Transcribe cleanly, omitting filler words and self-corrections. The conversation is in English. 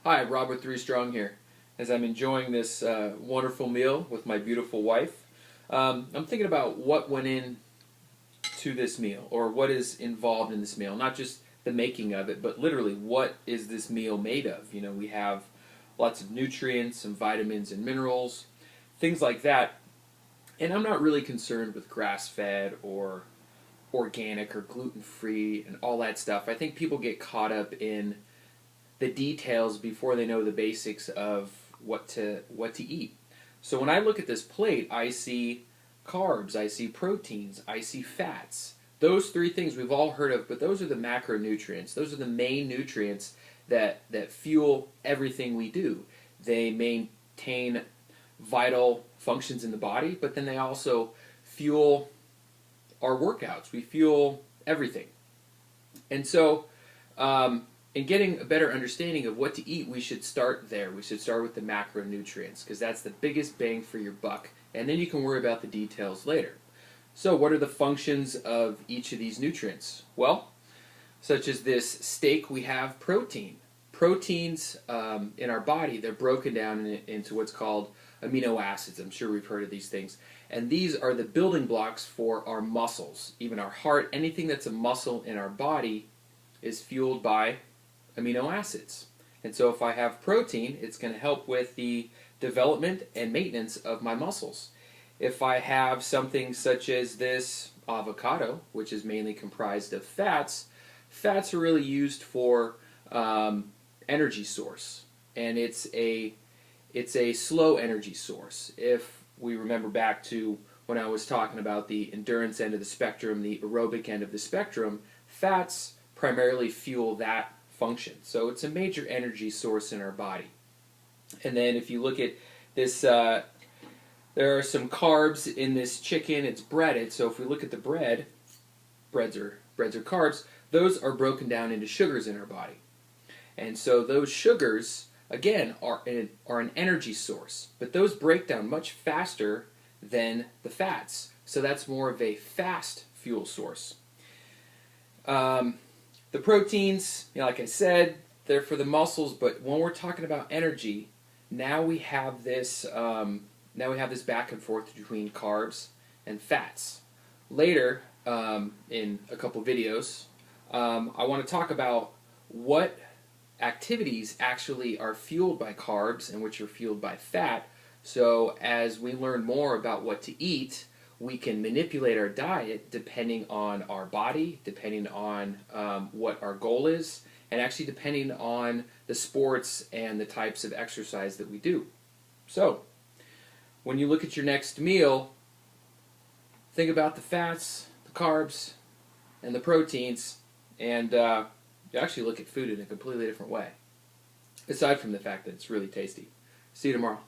Hi, Rob with 3STRONG here. As I'm enjoying this wonderful meal with my beautiful wife, I'm thinking about what went into this meal, or what is involved in this meal. Not just the making of it, but literally what is this meal made of. You know, we have lots of nutrients and vitamins and minerals, things like that. And I'm not really concerned with grass-fed or organic or gluten-free and all that stuff. I think people get caught up in the details before they know the basics of what to eat. So when I look at this plate, I see carbs, I see proteins, I see fats. Those three things we've all heard of, but those are the macronutrients. Those are the main nutrients that fuel everything we do. They maintain vital functions in the body, but then they also fuel our workouts. We fuel everything. And so in getting a better understanding of what to eat, we should start there. We should start with the macronutrients, because that's the biggest bang for your buck, and then you can worry about the details later. So what are the functions of each of these nutrients? Well, such as this steak, we have protein. Proteins in our body, they're broken down into what's called amino acids. I'm sure we've heard of these things. And these are the building blocks for our muscles. Even our heart, anything that's a muscle in our body is fueled by amino acids. And so if I have protein, it's going to help with the development and maintenance of my muscles. If I have something such as this avocado, which is mainly comprised of fats, fats are really used for energy source. And it's a slow energy source. If we remember back to when I was talking about the endurance end of the spectrum, the aerobic end of the spectrum, fats primarily fuel that function. So it's a major energy source in our body. And then if you look at this, there are some carbs in this chicken. It's breaded. So if we look at the breads are carbs. Those are broken down into sugars in our body. And so those sugars, again, are an energy source. But those break down much faster than the fats. So that's more of a fast fuel source. The proteins, like I said, they're for the muscles, but when we're talking about energy, now we have this back and forth between carbs and fats. Later, in a couple videos, I want to talk about what activities actually are fueled by carbs and which are fueled by fat. So as we learn more about what to eat, we can manipulate our diet depending on our body, depending on what our goal is, and actually depending on the sports and the types of exercise that we do. So, when you look at your next meal, think about the fats, the carbs, and the proteins, and you actually look at food in a completely different way, aside from the fact that it's really tasty. See you tomorrow.